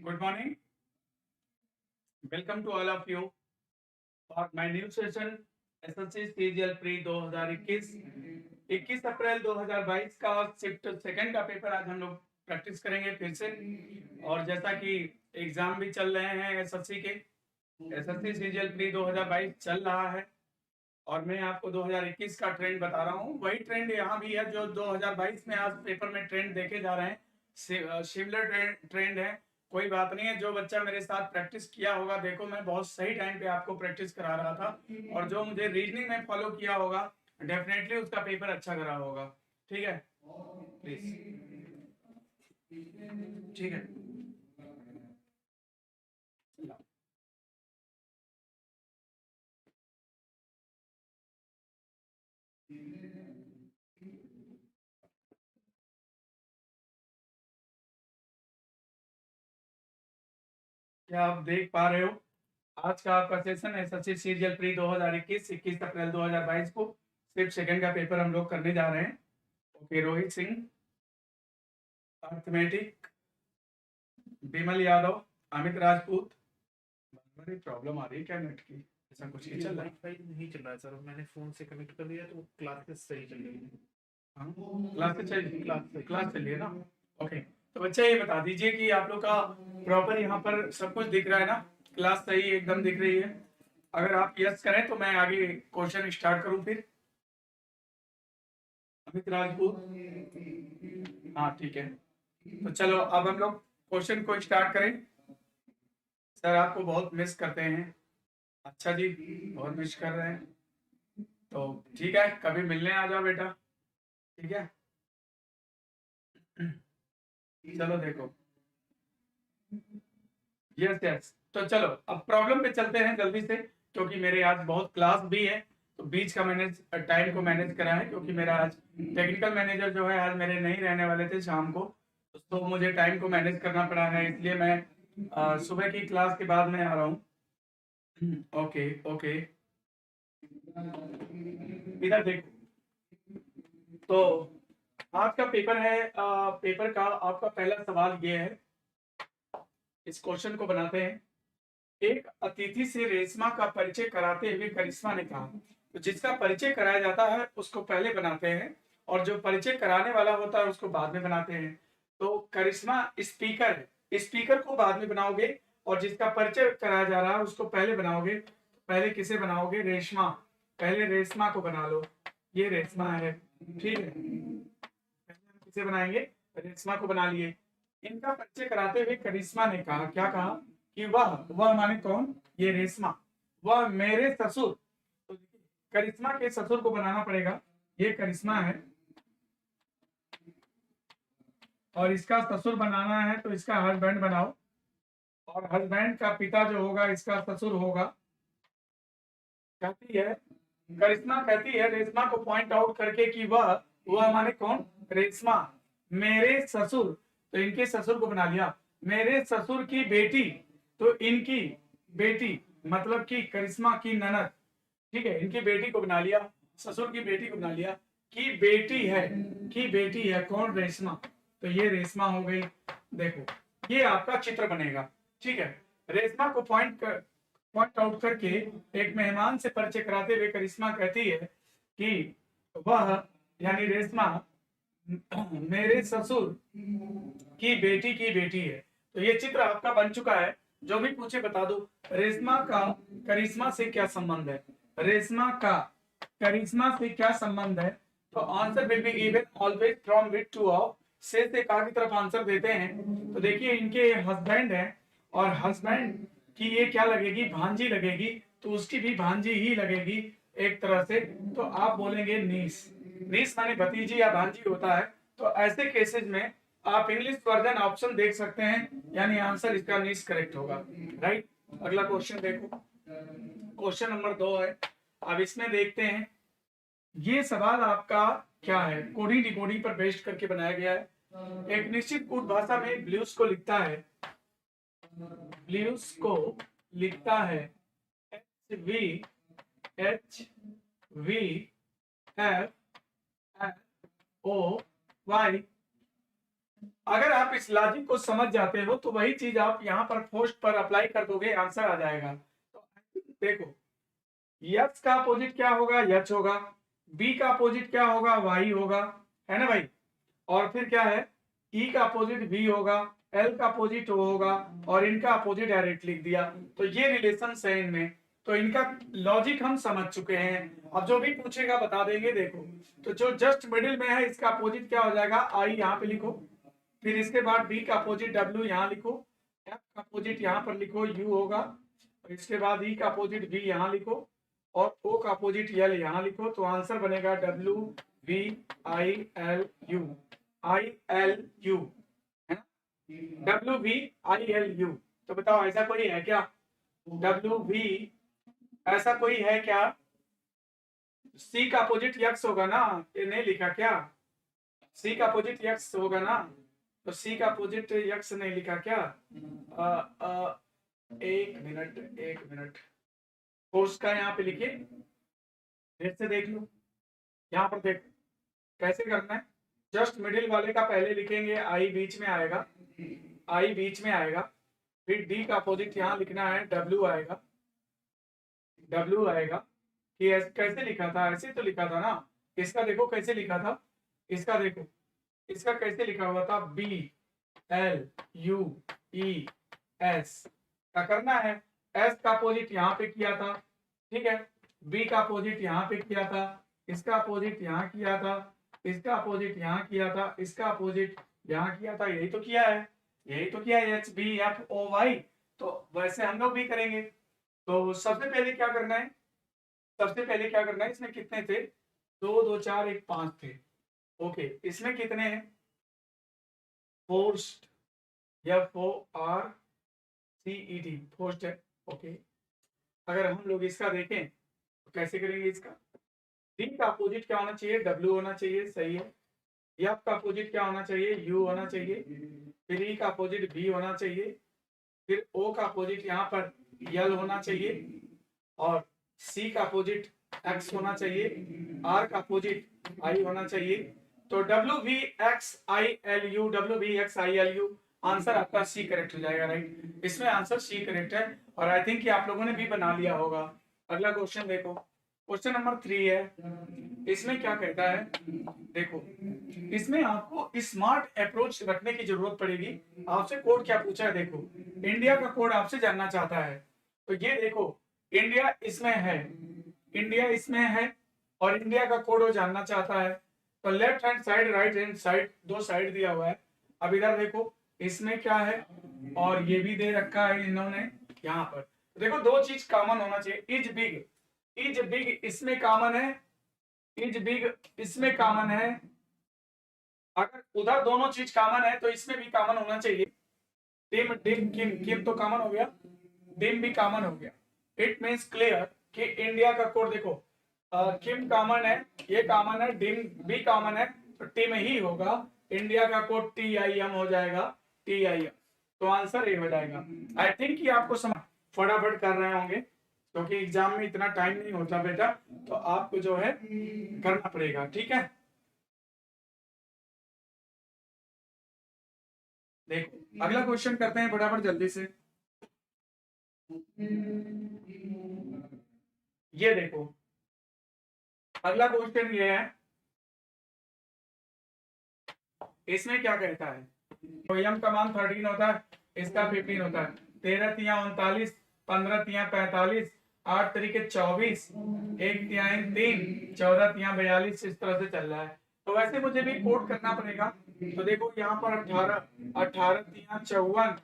Good morning. Welcome to all of you for my new session SSC CGL pre 2021 21 अप्रैल 2022 का shift second का paper आज हम लोग practice करेंगे फिर से। और जैसा कि एग्जाम भी चल रहे हैं एसएससी के, एसएससी सीजीएल प्री 2022 चल रहा है और मैं आपको 2021 का ट्रेंड बता रहा हूँ। वही ट्रेंड यहाँ भी है जो 2022 में आज पेपर में ट्रेंड देखे जा रहे हैं, सिमिलर ट्रेंड है। कोई बात नहीं है, जो बच्चा मेरे साथ प्रैक्टिस किया होगा, देखो मैं बहुत सही टाइम पे आपको प्रैक्टिस करा रहा था और जो मुझे रीजनिंग में फॉलो किया होगा डेफिनेटली उसका पेपर अच्छा करा होगा। ठीक है, प्लीज। ठीक है, क्या आप देख पा रहे हो? आज का आपका सेशन एसएससी सीजीएल प्री 2021 21 अप्रैल 2022 को सिर्फ सेकंड का पेपर हम लोग करने जा रहे हैं। ओके, रोहित सिंह अर्थमेटिक, विमल यादव, अमित राजपूत। बड़ी प्रॉब्लम आ रही है क्या नेट की? ऐसा कुछ नहीं चल रहा है? वाईफाई नहीं चल रहा है सर, मैंने फोन से कनेक्ट कर दिया तो क्लासेस सही चल रही है। हाँ, क्लास चलिए ना। ओके, तो बच्चा ये बता दीजिए कि आप लोग का प्रॉपर यहाँ पर सब कुछ दिख रहा है ना? क्लास सही एकदम दिख रही है? अगर आप यस करें तो मैं आगे क्वेश्चन स्टार्ट करूं फिर। अमित राजपूत, हाँ ठीक है। तो चलो अब हम लोग क्वेश्चन को स्टार्ट करें। सर आपको बहुत मिस करते हैं। अच्छा जी, बहुत मिस कर रहे हैं तो ठीक है, कभी मिलने आ जाओ बेटा। ठीक है, चलो देखो। यस यस, तो चलो अब प्रॉब्लम पे चलते हैं जल्दी से, क्योंकि मेरे आज बहुत क्लास भी है तो बीच का मैनेज टाइम को मैनेज करा है, क्योंकि मेरा आज टेक्निकल मैनेजर जो है आज मेरे नहीं रहने वाले थे शाम को, तो मुझे टाइम को मैनेज करना पड़ा है, इसलिए मैं सुबह की क्लास के बाद में आ रहा हूँ। ओके ओके, इधर देखो। तो आज का पेपर है, पेपर का आपका पहला सवाल ये है, इस क्वेश्चन को बनाते हैं। एक अतिथि से रेशमा का परिचय कराते हुए करिश्मा ने कहा, तो जिसका परिचय कराया जाता है उसको पहले बनाते हैं और जो परिचय कराने वाला होता है उसको बाद में बनाते हैं। तो करिश्मा स्पीकर है, स्पीकर को बाद में बनाओगे और जिसका परिचय कराया जा रहा है उसको पहले बनाओगे। पहले किसे बनाओगे? रेशमा। पहले रेशमा को बना लो, ये रेशमा है, ठीक है। पहले हम किसे बनाएंगे? रेशमा को बना लिए। इनका परिचय कराते हुए करिश्मा ने कहा, क्या कहा? कि वह माने कौन? ये रेशमा। वह मेरे ससुर, तो करिश्मा के ससुर को बनाना पड़ेगा। ये करिश्मा है और इसका ससुर बनाना है तो इसका हस्बैंड बनाओ, और हस्बैंड का पिता जो होगा इसका ससुर होगा। कहती है करिश्मा, कहती है रेशमा को पॉइंट आउट करके कि वह माने कौन? रेशमा मेरे ससुर, तो इनके ससुर को बना लिया। मेरे ससुर की बेटी, तो इनकी बेटी मतलब कि करिश्मा की ननद, ठीक है, इनकी बेटी को बना लिया, ससुर की बेटी को बना लिया। की बेटी है, की बेटी है कौन? रेशमा। तो ये रेशमा हो गई। देखो ये आपका चित्र बनेगा, ठीक है। रेशमा को पॉइंट आउट करके एक मेहमान से परिचय कराते हुए करिश्मा कहती है कि वह यानी रेशमा मेरे ससुर की बेटी है। तो ये चित्र आपका बन चुका है। जो भी पूछे बता दो। रेशमा का करिश्मा से क्या संबंध है? रेशमा का करिश्मा से क्या संबंध है? तो answer will be given always from with two of, से का की तरफ आंसर देते हैं। तो देखिए इनके हस्बैंड है और हस्बैंड की ये क्या लगेगी? भांजी लगेगी, तो उसकी भी भांजी ही लगेगी एक तरह से। तो आप बोलेंगे नीस, नीस माने भतीजी या भांजी होता है। तो ऐसे केसेस में आप इंग्लिश वर्जन ऑप्शन देख सकते हैं, यानी आंसर इसका नीस करेक्ट होगा, राइट। अगला क्वेश्चन देखो, क्वेश्चन नंबर 2 है। अब इसमें देखते हैं ये सवाल आपका क्या है, कोडिंग डिकोडिंग पर बेस्ड करके बनाया गया है। एक निश्चित कोड भाषा में ब्लूज को लिखता है, ब्लूज को लिखता है HVFO Y अगर आप इस लॉजिक को समझ जाते हो तो वही चीज आप यहाँ पर पोस्ट पर अप्लाई कर दोगे, आंसर आ जाएगा। तो देखो यक्स का अपोजिट क्या होगा, यच होगा, बी का अपोजिट क्या होगा, वाई होगा, है ना भाई। और फिर क्या है, ई का अपोजिट वी होगा, एल का अपोजिट ओ होगा, और इनका अपोजिट डायरेक्ट लिख दिया। तो ये रिलेशन है इनमें, तो इनका लॉजिक हम समझ चुके हैं। अब जो भी पूछेगा बता देंगे। देखो तो जो जस्ट मिडिल में है इसका अपोजिट क्या हो जाएगा, आई यहाँ पे लिखो, फिर इसके बाद बी का अपोजिट डब्ल्यू यहाँ लिखो, एफ का अपोजिट यहाँ पर लिखो यू होगा, और इसके बाद ई का अपोजिट वी यहाँ लिखो, और ओ का अपोजिट एल यहाँ लिखो। तो आंसर बनेगा W we I L U, I L U, है ना, W we I L U. तो बताओ ऐसा कोई है क्या, डब्ल्यू वी, ऐसा कोई है क्या। सी का अपोजिट यक्स होगा ना, ये नहीं लिखा क्या, सी का अपोजिट यक्स होगा ना, तो सी का अपोजिट यक्स नहीं लिखा क्या। एक मिनट एक मिनट, कोर्स का यहाँ पे लिखिए, फिर से देख लो, यहाँ पर देख कैसे करना है। जस्ट मिडिल वाले का पहले लिखेंगे, आई बीच में आएगा, आई बीच में आएगा, फिर डी का अपोजिट यहाँ लिखना है, डब्ल्यू आएगा, डब्ल्यू आएगा। कि कैसे लिखा था, ऐसे तो लिखा था ना। इसका देखो कैसे लिखा था, इसका देखो, इसका कैसे लिखा हुआ था, B L U E S क्या करना है, एस का अपोजिट यहाँ पे किया था, ठीक है, बी का अपोजिट यहाँ पे किया था, इसका अपोजिट यहाँ किया था, इसका अपोजिट यहाँ किया था, इसका अपोजिट यहाँ किया था, यही तो किया है, यही तो किया है, H B F O Y. तो वैसे हम लोग भी करेंगे। तो सबसे पहले क्या करना है, सबसे पहले क्या करना है, इसमें कितने थे, दो दो चार एक पांच थे, ओके, इसमें कितने हैं, forced, F O R C E D, forced है, ओके। अगर हम लोग इसका देखें तो कैसे करेंगे, इसका डी का अपोजिट क्या होना चाहिए, डब्ल्यू होना चाहिए, सही है। एफ का अपोजिट क्या होना चाहिए, यू होना चाहिए, फिर ई का अपोजिट बी होना चाहिए, फिर ओ का अपोजिट यहाँ पर यल होना चाहिए, और सी का अपोजिट एक्स होना चाहिए, आर का अपोजिट आई होना चाहिए। तो W we x I L U, W we x I L U, answer आपका सी करेक्ट हो जाएगा, राइट। इसमें आंसर सी करेक्ट है, और आई थिंक कि आप लोगों ने भी बना लिया होगा। अगला क्वेश्चन देखो, क्वेश्चन नंबर 3 है। इसमें क्या कहता है, देखो इसमें आपको स्मार्ट अप्रोच रखने की जरूरत पड़ेगी। आपसे कोड क्या पूछा है, देखो इंडिया का कोड आपसे जानना चाहता है। तो ये देखो इंडिया इसमें है, इंडिया इसमें है, और इंडिया का कोड वो जानना चाहता है। तो left hand side right hand side दो साइड दिया हुआ है। अब इधर देखो इसमें क्या है, और ये भी दे रखा है इन्होंने यहाँ पर। तो देखो दो चीज कॉमन होना चाहिए, इज बिग, इज बिग इसमें कॉमन है, इज बिग इसमें कॉमन है। अगर उधर दोनों चीज कॉमन है तो इसमें भी कॉमन होना चाहिए। डिम डिम किम, किम तो कॉमन हो गया, डिम भी कॉमन हो गया। इट मीन्स क्लियर कि इंडिया का कोड देखो, किम कॉमन है, ये कॉमन है, डिम भी कॉमन है, तो टिम ही होगा। इंडिया का कोड टी आई एम हो जाएगा, टी आई एम। तो आंसर ए हो जाएगा। आई थिंक कि आपको समझ फटाफट कर रहे होंगे, क्योंकि एग्जाम में इतना टाइम नहीं होता बेटा, तो आपको जो है करना पड़ेगा, ठीक है। देखो अगला क्वेश्चन करते हैं फटाफट जल्दी से। ये देखो अगला क्वेश्चन ये है, इसमें क्या कहता है, तो एम का मान 13 होता है, इसका 15 होता है, 13 तिया 39, 15 तिया 45, 8 तरीके 24, 1 तिहाई 3, 14 तिया 42, इस तरह से चल रहा है। तो वैसे मुझे भी कोड करना पड़ेगा। तो देखो यहाँ पर 18, 18 तिया 54,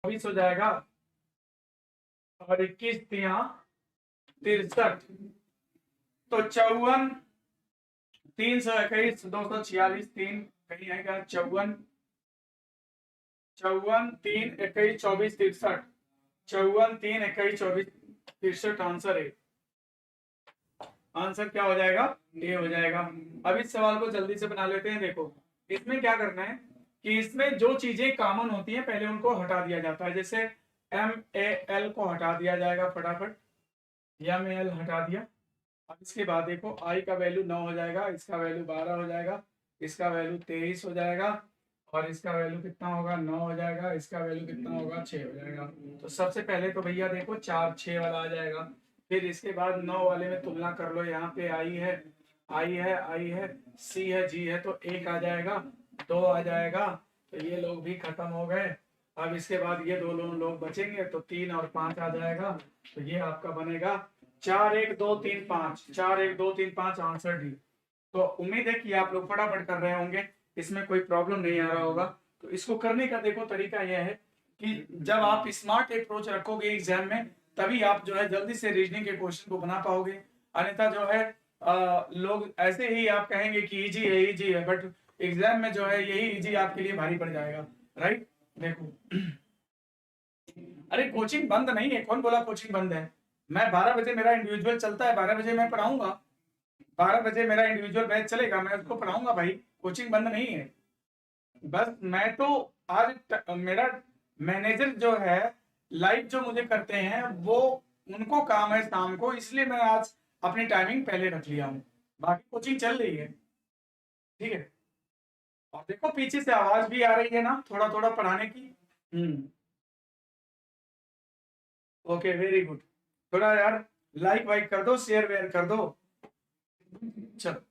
24 हो जाएगा, और 21 तिया 63, तो 54, 321, 246, 3 कहीं आएगा, 54, 54, 3, 21, 24, 63, 54, 3, 21, 24, 63 आंसर है। आंसर क्या हो जाएगा, ए हो जाएगा। अब इस सवाल को जल्दी से बना लेते हैं। देखो इसमें क्या करना है कि इसमें जो चीजें कॉमन होती हैं पहले उनको हटा दिया जाता है। जैसे एम ए एल को हटा दिया जाएगा फटाफट, एम ए एल हटा दिया। अब इसके बाद देखो आई का वैल्यू 9 हो जाएगा, इसका वैल्यू 12 हो जाएगा, इसका वैल्यू 23 हो जाएगा, और इसका वैल्यू कितना होगा 9 हो जाएगा, इसका वैल्यू कितना होगा 6 हो जाएगा। तो सबसे पहले तो भैया देखो 4 6 वाला आ जाएगा, फिर इसके बाद 9 वाले में तुलना कर लो, यहाँ पे आई है आई है सी है जी है, तो 1 आ जाएगा 2 आ जाएगा, तो ये लोग भी खत्म हो गए। अब इसके बाद ये दो लोग बचेंगे, तो 3 और 5 आ जाएगा, तो ये आपका बनेगा 4 1 2 3 5, 4 1 2 3 5 आंसर डी। तो उम्मीद है कि आप लोग फटाफट कर रहे होंगे, इसमें कोई प्रॉब्लम नहीं आ रहा होगा। तो इसको करने का देखो तरीका यह है कि जब आप स्मार्ट अप्रोच रखोगे एग्जाम में, तभी आप जो है जल्दी से रीजनिंग के क्वेश्चन को बना पाओगे। अन्यथा जो है लोग ऐसे ही आप कहेंगे कि इजी है, बट एग्जाम में जो है यही इजी आपके लिए भारी पड़ जाएगा। राइट, देखो अरे कोचिंग बंद नहीं है, कौन बोला कोचिंग बंद है? मैं 12 बजे मेरा इंडिविजुअल चलता है, 12 बजे मैं पढ़ाऊंगा, 12 बजे मेरा इंडिविजुअल बैच चलेगा, मैं उसको पढ़ाऊंगा भाई, कोचिंग बंद नहीं है। बस मैं तो आज मेरा मैनेजर जो है लाइव जो मुझे करते हैं वो उनको काम है शाम को, इसलिए मैं आज अपनी टाइमिंग पहले रख लिया हूँ, बाकी कोचिंग चल रही है। ठीक है, और देखो पीछे से आवाज भी आ रही है ना थोड़ा थोड़ा पढ़ाने की। ओके वेरी गुड, थोड़ा यार लाइक वाइक कर दो, शेयर वेयर कर दो। चलो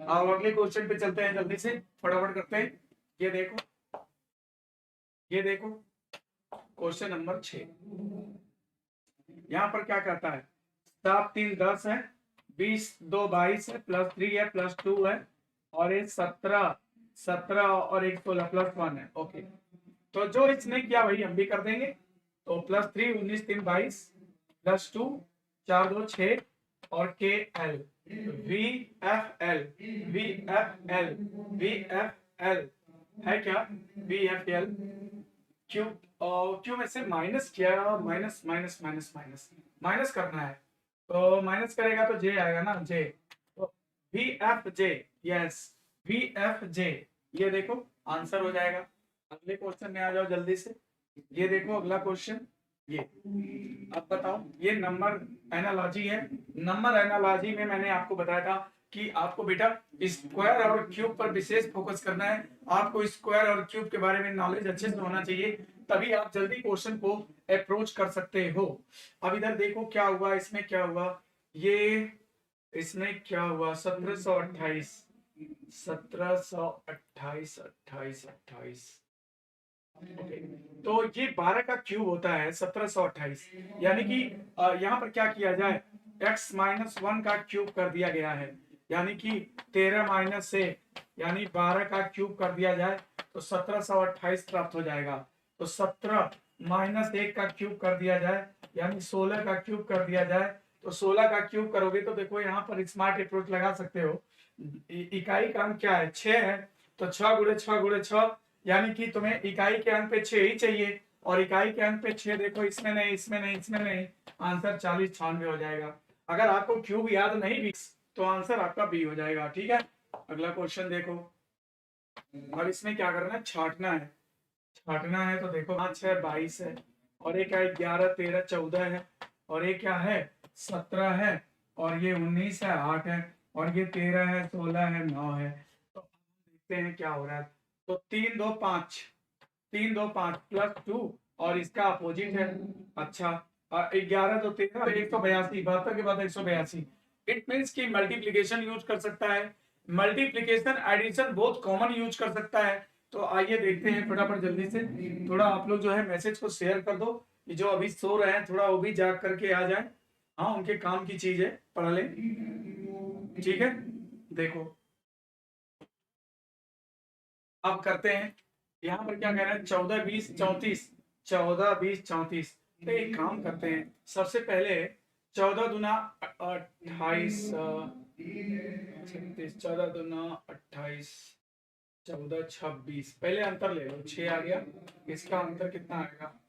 आओ अगले क्वेश्चन पे चलते हैं, जल्दी से फटाफट करते हैं। ये देखो क्वेश्चन नंबर 6, यहाँ पर क्या कहता है 7 3 10 है, 20 2 22 है, +3 है, +2 है, और ये 17 और एक 16 +1 है। ओके, तो जो इसने किया वही हम भी कर देंगे। तो +3 19 3 22, +2 4 2 6, और के एल वी एफ एल है क्या, V F L Q, Q में से माइनस किया, minus minus minus minus minus करना है, तो माइनस करेगा तो जे आएगा ना, जे, तो वी एफ जे, यस वी एफ जे, ये देखो आंसर हो जाएगा। अगले क्वेश्चन में आ जाओ जल्दी से, ये देखो अगला क्वेश्चन, ये अब बताओ, ये नंबर एनालॉजी है। नंबर एनालॉजी में मैंने आपको बताया था कि आपको बेटा स्क्वायर और क्यूब पर विशेष फोकस करना है, आपको स्क्वायर और क्यूब के बारे में नॉलेज अच्छे से होना चाहिए, तभी आप जल्दी क्वेश्चन को अप्रोच कर सकते हो। अब इधर देखो क्या हुआ, इसमें क्या हुआ, ये इसमें क्या हुआ 1728 1728 28 28, तो ये 12 का क्यूब होता है 1728, यानी कि यहाँ पर क्या किया जाए, x-1 का क्यूब कर दिया गया है, यानी कि 13 - 1 यानी 12 का क्यूब कर दिया जाए तो 1728 प्राप्त हो जाएगा। तो 17 - 1 का क्यूब कर दिया जाए यानी 16 का क्यूब कर दिया जाए, तो 16 का क्यूब करोगे तो देखो यहाँ पर स्मार्ट अप्रोच लगा सकते हो। इकाई का अंक क्या है 6 है, तो 6 × 6 × 6, यानी कि तुम्हें इकाई के अंक पे 6 ही चाहिए, और इकाई के अंक पे 6 देखो, इसमें नहीं इसमें नहीं इसमें नहीं, आंसर 40 96 हो जाएगा। अगर आपको क्यूब याद नहीं भी तो आंसर आपका बी हो जाएगा। ठीक है, अगला क्वेश्चन देखो, अब इसमें क्या करना है, छाटना है, छाटना है, तो देखो 5 है 22 है, और एक है 11 13 14 है, और एक क्या है 17 है, और ये 19 है 8 है, और ये 13 है 16 है 9 है। तो देखते हैं क्या हो रहा है, तो 3 2 5 3 2 5 +2, और इसका अपोजिट है, अच्छा 11 2 13 182, 72 के बाद 182, इट मीन्स कि मल्टीप्लीकेशन यूज कर सकता है, मल्टीप्लीकेशन एडिशन बहुत कॉमन यूज कर सकता है। तो आइए देखते हैं फटाफट जल्दी से, थोड़ा आप लोग जो है मैसेज को शेयर कर दो, कि जो अभी सो रहे हैं थोड़ा वो भी जाग करके आ जाए, हाँ उनके काम की चीज है, पढ़ ले। ठीक है, देखो अब करते हैं, यहाँ पर क्या कह रहे हैं 14 20 34, 14 20 34, तो एक काम करते हैं, सबसे पहले 14 दूना 28 36, 14 दूना 28 14 26, पहले अंतर ले लो 6 आ गया, इसका अंतर कितना आएगा,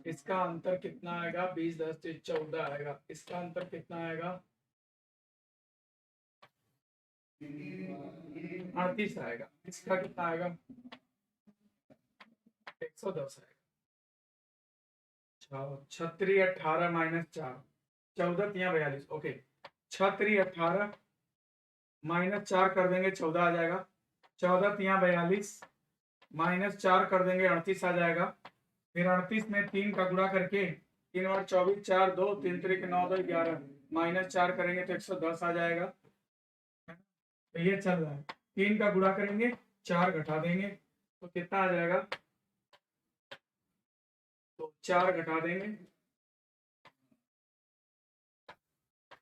इसका अंतर कितना आएगा 20 10 से 14 आएगा, इसका अंतर कितना आएगा 38 आएगा, इसका कितना आएगा 110 आएगा, 36 18 - 4 14 3 42, ओके 36 18 - 4 कर देंगे 14 आ जाएगा, 14 तिया 42 -4 कर देंगे 38 आ जाएगा। फिर 38 में 3 का गुणा करके 3 और 24 4 2 3 त्रिक 9 2 11 -4 करेंगे तो 110 आ जाएगा। तो ये चल रहा है। 3 का गुणा करेंगे 4 घटा देंगे तो कितना आ जाएगा, तो 4 घटा देंगे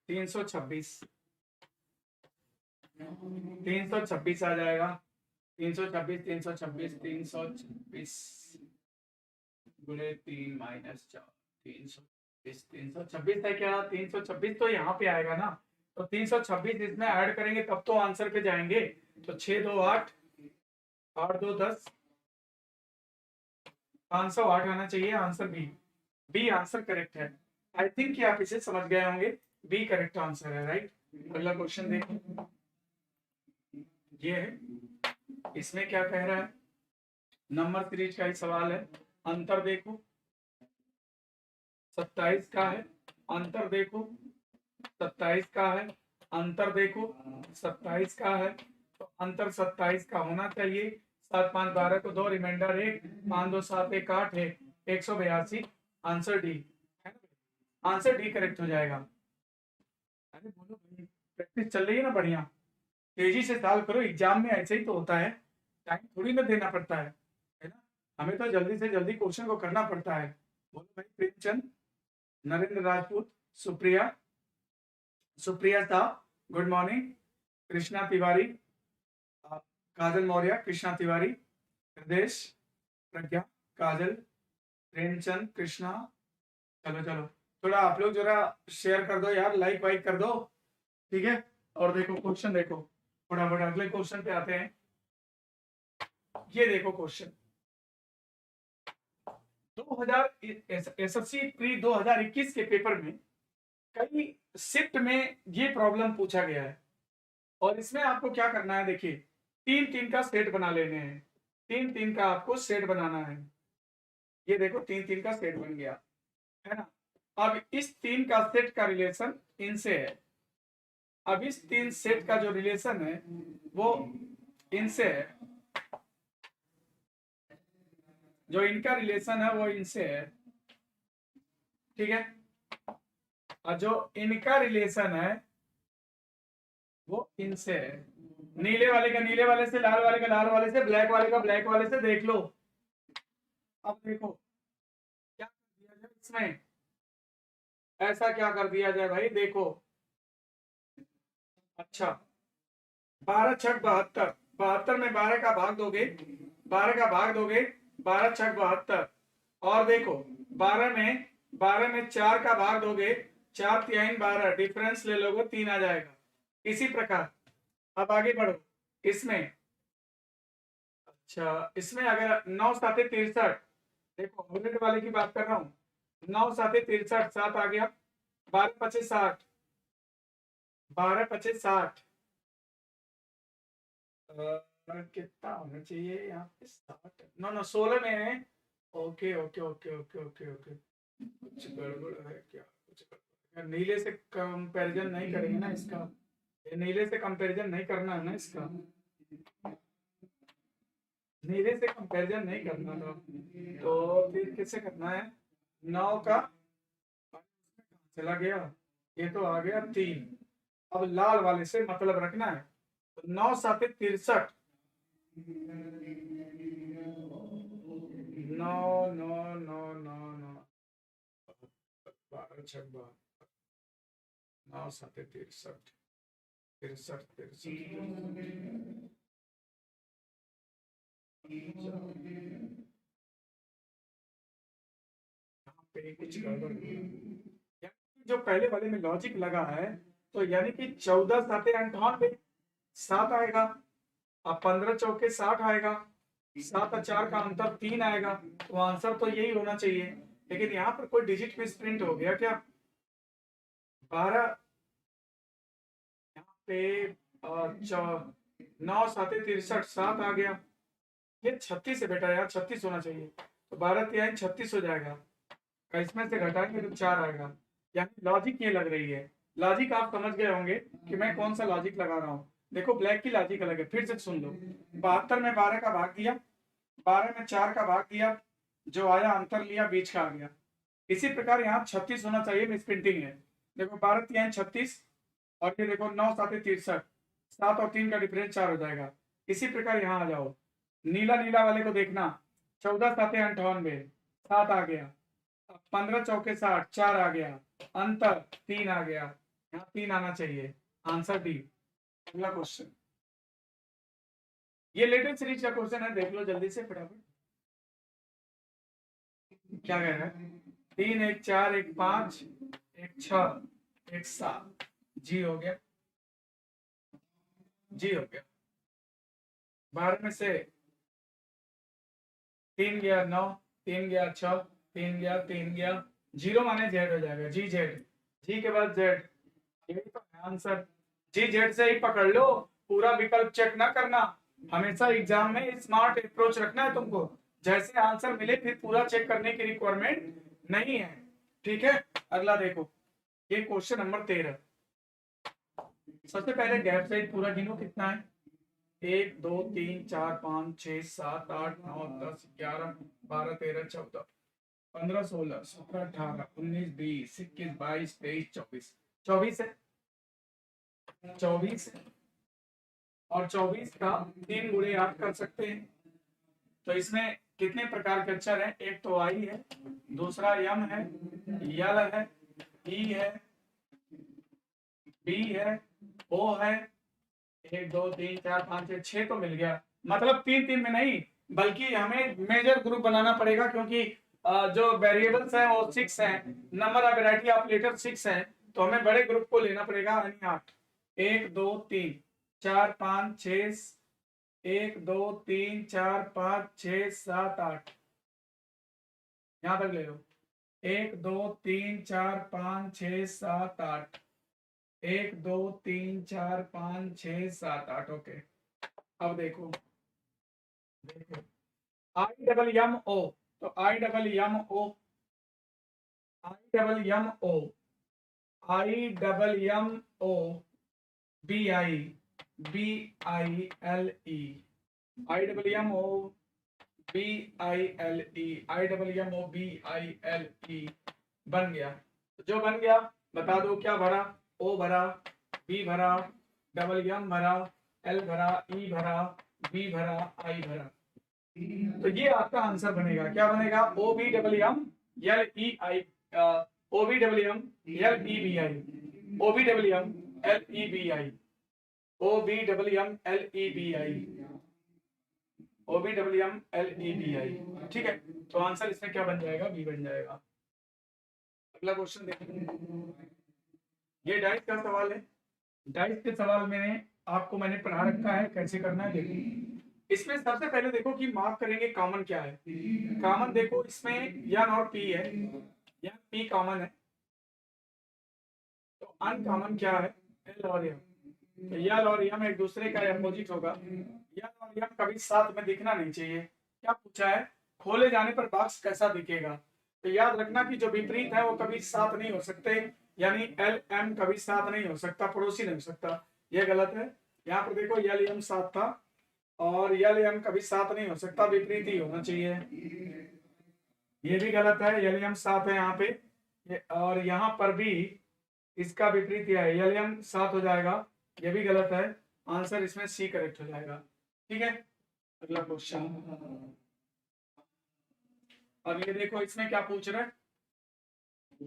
326 326 आ जाएगा। 326 326 326 गुणे 3 -4 326 326 है क्या, 326 तो यहाँ पे आएगा ना, तो 326 इसमें ऐड करेंगे तब तो आंसर पे जाएंगे। तो 6 2 8 8 2 10 508 आना चाहिए answer B. B answer correct है। आई थिंक कि आप इसे समझ गए होंगे, बी करेक्ट आंसर है, राइट। अगला क्वेश्चन देखो, ये है, इसमें क्या कह रहा है, नंबर सीरीज का ही सवाल है। अंतर देखो 27 का है, अंतर देखो 27 का है, अंतर देखो 27 का है, तो अंतर 27 का होना चाहिए। 7 5 12 को 2 रिमाइंडर 1 5 2 7 1 8 है 182। आंसर डी है ना, आंसर डी करेक्ट हो जाएगा। अरे बोलो भाई, प्रैक्टिस चल रही है ना बढ़िया, तेजी से सॉल्व करो, एग्जाम में ऐसे ही तो होता है, टाइम थोड़ी ना देना पड़ता है ना, हमें तो जल्दी से जल्दी क्वेश्चन को करना पड़ता है। बोलो भाई, प्रेमचंद, नरेंद्र राजपूत, सुप्रिया सुप्रिया साहब गुड मॉर्निंग, कृष्णा तिवारी, काजल मौर्य, कृष्णा तिवारी, हृदेश, प्रज्ञा, काजल, प्रेमचंद, कृष्णा। चलो चलो, थोड़ा आप लोग जरा शेयर कर दो यार, लाइक वाइक कर दो, ठीक है। और देखो क्वेश्चन देखो, फटाफट अगले क्वेश्चन पे आते हैं। ये देखो क्वेश्चन 2000 एसएससी प्री 2021 के पेपर में कई शिफ्ट में ये प्रॉब्लम पूछा गया है, और इसमें आपको क्या करना है, देखिए 3 3 का सेट बना लेने हैं, 3 3 का आपको सेट बनाना है। ये देखो 3 3 का सेट बन गया है ना। अब इस 3 का सेट का रिलेशन इनसे है, अब इस 3 सेट का जो रिलेशन है वो इनसे है, जो इनका रिलेशन है वो इनसे है, ठीक है। और जो इनका रिलेशन है वो इनसे है, नीले वाले का नीले वाले से, लाल वाले का लाल वाले से, ब्लैक वाले का ब्लैक वाले से, देख लो। अब देखो क्या कर दिया जाए इसमें, ऐसा क्या कर दिया जाए भाई, देखो अच्छा 12 छक 72, 72 में 12 का भाग दोगे, 12 का भाग दोगे, 12 छक 72, और देखो 12 में 4 का भाग दोगे, 4 3 12, डिफरेंस ले लोगे 3 आ जाएगा। इसी प्रकार अब आगे बढ़ो इसमें, अच्छा इसमें अगर 9 7 63, देखो बुलेट वाले की बात कर रहा हूँ, 9 7 63 7 आ गया, 12 25 60, 12 25 60, कितना होना चाहिए यहाँ पे 60, नो नो 16 में है। Okay okay okay okay okay okay, कुछ गड़बड़ है क्या, कुछ गड़बड़ है। नीले से कंपैरिजन नहीं करेंगे ना इसका, ये नीले से कंपैरिजन नहीं करना है ना इसका, नीले से कंपैरिजन नहीं करना था, तो फिर किससे करना है, 9 का चला गया, ये तो आ गया 3, अब लाल वाले से मतलब रखना है, तो 9 7 63, 9 9 9 9 9 12 6 12, 9 7 63 63 63, यहाँ पे कुछ गड़बड़ है। जो पहले वाले में लॉजिक लगा है, तो यानी कि 14 7 98, 7 आएगा, अब 15 चौके 60 आएगा, 7 और 4 का अंतर 3 आएगा, तो आंसर तो यही होना चाहिए। लेकिन यहाँ पर कोई डिजिट मिस प्रिंट हो गया क्या, 12 यहाँ पे 9 7 63 7 आ गया, ये 36 है बेटा यार, 36 होना चाहिए, तो 12 3 36 हो जाएगा, इसमें से घटाएंगे तो 4 आएगा। यानी लॉजिक ये लग रही है, लॉजिक आप समझ गए होंगे कि मैं कौन सा लॉजिक लगा रहा हूँ। देखो ब्लैक की लॉजिक अलग है, फिर से सुन लो। 72 में 12 का भाग दिया, 12 में 4 का भाग दिया, जो आया अंतर लिया, बीच का आ गया। इसी प्रकार यहाँ 36 होना चाहिए, मिस प्रिंटिंग है। देखो 12 3 36, और ये देखो 9 7 63, 7 और 3 का डिफरेंस 4 हो जाएगा। इसी प्रकार यहाँ आ जाओ, नीला नीला वाले को देखना, 14 7 98, 7 आ गया, 15 चौके 60, 4 आ गया, अंतर 3 आ गया, यहाँ 3 आना चाहिए, आंसर डी। अगला क्वेश्चन, ये लेटेस्ट सीरीज का क्वेश्चन है, देख लो जल्दी से फटाफट। क्या कह रहा है? 3 1 4 1 5 1 6 1 7, जी हो गया, जी हो गया। 12 में से 3 गया 9, 3 गया 6, 3 गया 3 गया, 0 माने जेड हो जाएगा, जी जेड, जी के बाद जेड, यही तो है आंसर। जी जेड से ही पकड़ लो, पूरा विकल्प चेक ना करना। हमेशा एग्जाम में स्मार्ट अप्रोच रखना है तुमको, जैसे आंसर मिले फिर पूरा चेक करने की रिक्वायरमेंट नहीं है, ठीक है। अगला देखो, ये क्वेश्चन नंबर 13। सबसे पहले गैप सहित पूरा गिनो कितना है। 1 2 3 4 5 6 7 8 9 10 11 12 13 14 15 16 17 18 19 20 21 22 23 24, 24 है, 24 है, और 24 का 3 गुणे 8 कर सकते हैं। तो इसमें कितने प्रकार के अक्षर हैं? एक तो आई है, दूसरा यम है, यल है, ई है, बी है, ओ है, 1 2 3 4 5 6 6 तो मिल गया। मतलब 3 3 में नहीं, बल्कि हमें मेजर ग्रुप बनाना पड़ेगा, क्योंकि जो वेरिएबल्स हैं वो 6 हैं, number of variety of letter 6 है, तो हमें बड़े ग्रुप को लेना पड़ेगा, यानी 8। 1 2 3 4 5 6, 1 2 3 4 5 6 7 8, यहां तक ले लो। 1 2 3 4 5 6 7 8, 1 2 3 4 5 6 7 8, ओके। अब देखो, देखो आई डबल एम ओ, तो I double M O, I double M O, I double M O, B I, B I L E, I double M O, B I L E, I double M O, B I L E, बन गया। तो जो बन गया बता दो क्या भरा। ओ भरा, बी भरा, डबल एम भरा, एल भरा, ई भरा, बी भरा, आई भरा। तो ये आपका आंसर बनेगा, क्या बनेगा? O B double M L E I, O B double M L E B I, O B double M L E B I, O B double M L E B I, O B double M L E B I, ठीक है। तो answer इसमें क्या बन जाएगा? B बन जाएगा। अगला क्वेश्चन देखिए, ये डाइस का सवाल है। डाइस के सवाल में आपको मैंने पढ़ा रखा है कैसे करना है, देखो। इसमें सबसे पहले देखो कि मार्क करेंगे कॉमन क्या है। कॉमन देखो, इसमें यन और पी है, यन पी कॉमन है, तो अनकॉमन क्या है? एल और एम। तो यल और यम एक दूसरे का अपोजिट होगा, यल और यम कभी साथ में दिखना नहीं चाहिए। क्या पूछा है? खोले जाने पर बॉक्स कैसा दिखेगा? तो याद रखना कि जो विपरीत है वो कभी साथ नहीं हो सकते, यानी एल एम कभी साथ नहीं हो सकता, पड़ोसी नहीं हो सकता, ये गलत है। यहाँ पर देखो यल एम साथ था, और यल एम कभी साथ नहीं हो सकता, विपरीत ही होना चाहिए, ये भी गलत है। यल एम साथ है यहाँ पे, और यहाँ पर भी इसका विपरीत है, यल एम साथ हो जाएगा, ये भी गलत है। आंसर इसमें सी करेक्ट हो जाएगा, ठीक है। अगला क्वेश्चन, अब ये देखो इसमें क्या पूछ रहा है,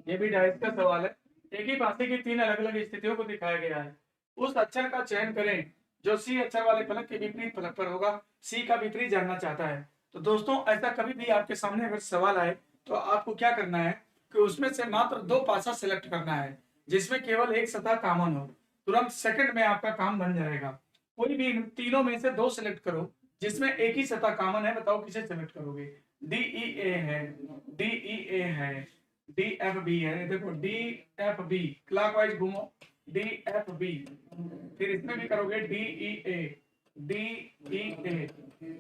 ये भी डाइस का सवाल है। एक ही भाषा की 3 अलग अलग स्थितियों को दिखाया गया है, उस अक्षर का चयन करें जो सी अक्षर वाले फलक के विपरीत फलक पर होगा। सी का विपरीत जानना चाहता है। तो दोस्तों ऐसा कभी भी आपके सामने अगर सवाल आए तो आपको क्या करना है कि उसमें से मात्र 2 पासा सिलेक्ट करना है जिसमें केवल एक सतह कॉमन हो। तुरंत सेकंड में आपका काम बन जाएगा। कोई भी इन तीनों में से 2 सिलेक्ट करो जिसमें एक ही सतह कॉमन है, बताओ किसे सिलेक्ट करोगे? डी ई ए है, डी ई ए है, डी एफ बी है, देखो डी एफ बी, क्लॉकवाइज घूमो, डी एफ बी, फिर इसमें भी करोगे डी ई ए, डी ई ए।